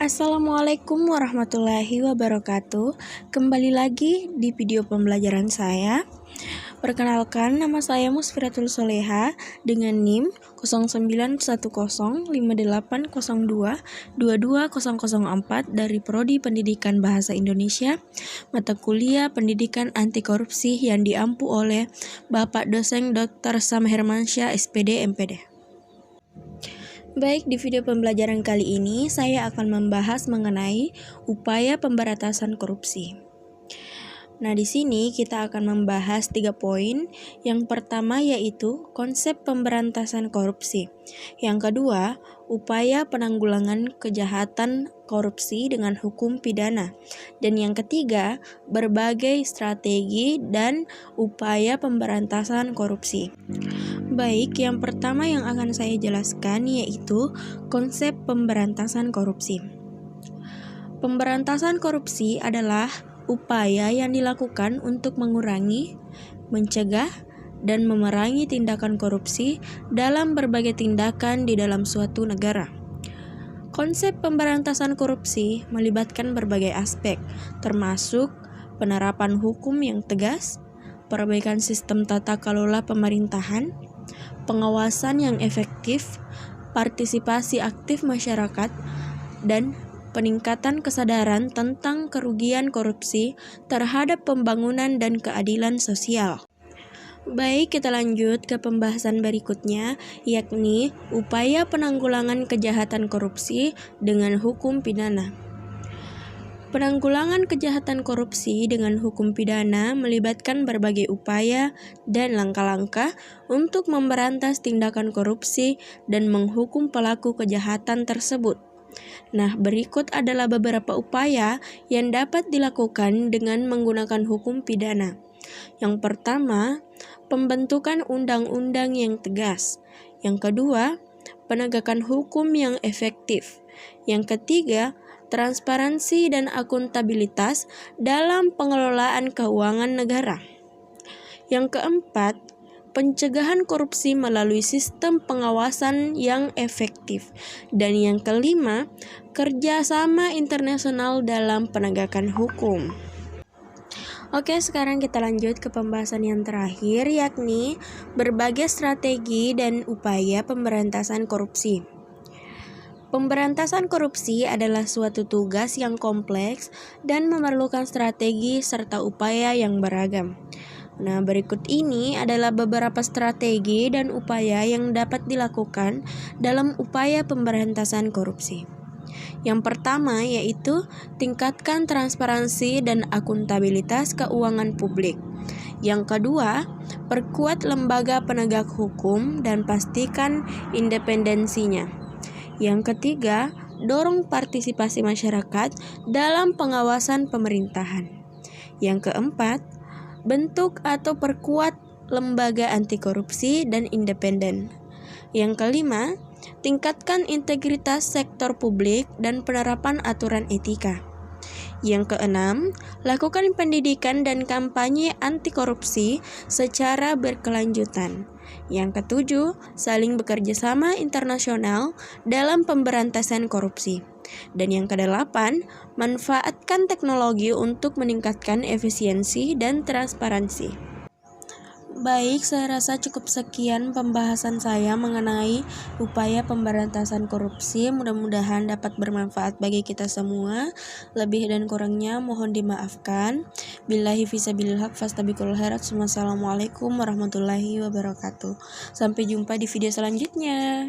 Assalamualaikum warahmatullahi wabarakatuh. Kembali lagi di video pembelajaran saya. Perkenalkan, nama saya Musfiratul Soleha dengan NIM 09105802220004 dari Prodi Pendidikan Bahasa Indonesia, mata kuliah Pendidikan Anti Korupsi yang diampu oleh Bapak Dosen Dr. Sam Hermansyah, SPD, MPD. Baik, di video pembelajaran kali ini saya akan membahas mengenai upaya pemberantasan korupsi. Nah, di sini kita akan membahas 3 poin. Yang pertama yaitu konsep pemberantasan korupsi. Yang kedua, upaya penanggulangan kejahatan korupsi dengan hukum pidana. Dan yang ketiga, berbagai strategi dan upaya pemberantasan korupsi. Baik, yang pertama yang akan saya jelaskan yaitu konsep pemberantasan korupsi. Pemberantasan korupsi adalah upaya yang dilakukan untuk mengurangi, mencegah, dan memerangi tindakan korupsi dalam berbagai tindakan di dalam suatu negara. Konsep pemberantasan korupsi melibatkan berbagai aspek, termasuk penerapan hukum yang tegas, perbaikan sistem tata kelola pemerintahan, pengawasan yang efektif, partisipasi aktif masyarakat, dan peningkatan kesadaran tentang kerugian korupsi terhadap pembangunan dan keadilan sosial. Baik, kita lanjut ke pembahasan berikutnya, yakni upaya penanggulangan kejahatan korupsi dengan hukum pidana. Penanggulangan kejahatan korupsi dengan hukum pidana melibatkan berbagai upaya dan langkah-langkah untuk memberantas tindakan korupsi dan menghukum pelaku kejahatan tersebut. Nah, berikut adalah beberapa upaya yang dapat dilakukan dengan menggunakan hukum pidana. Yang pertama, pembentukan undang-undang yang tegas. Yang kedua, penegakan hukum yang efektif. Yang ketiga, transparansi dan akuntabilitas dalam pengelolaan keuangan negara. Yang keempat, pencegahan korupsi melalui sistem pengawasan yang efektif. Dan yang kelima, kerjasama internasional dalam penegakan hukum. Oke, sekarang kita lanjut ke pembahasan yang terakhir, yakni berbagai strategi dan upaya pemberantasan korupsi. Pemberantasan korupsi adalah suatu tugas yang kompleks dan memerlukan strategi serta upaya yang beragam. Nah, berikut ini adalah beberapa strategi dan upaya yang dapat dilakukan dalam upaya pemberantasan korupsi. Yang pertama yaitu tingkatkan transparansi dan akuntabilitas keuangan publik. Yang kedua, perkuat lembaga penegak hukum dan pastikan independensinya. Yang ketiga, dorong partisipasi masyarakat dalam pengawasan pemerintahan. Yang keempat, bentuk atau perkuat lembaga anti korupsi dan independen. Yang kelima, tingkatkan integritas sektor publik dan penerapan aturan etika. Yang keenam, lakukan pendidikan dan kampanye anti korupsi secara berkelanjutan. Yang ketujuh, saling bekerja sama internasional dalam pemberantasan korupsi. Dan yang kedelapan, manfaatkan teknologi untuk meningkatkan efisiensi dan transparansi. Baik, saya rasa cukup sekian pembahasan saya mengenai upaya pemberantasan korupsi. Mudah-mudahan dapat bermanfaat bagi kita semua. Lebih dan kurangnya mohon dimaafkan. Billahi fisabilil haq fastabiqul khairat. Wassalamualaikum warahmatullahi wabarakatuh. Sampai jumpa di video selanjutnya.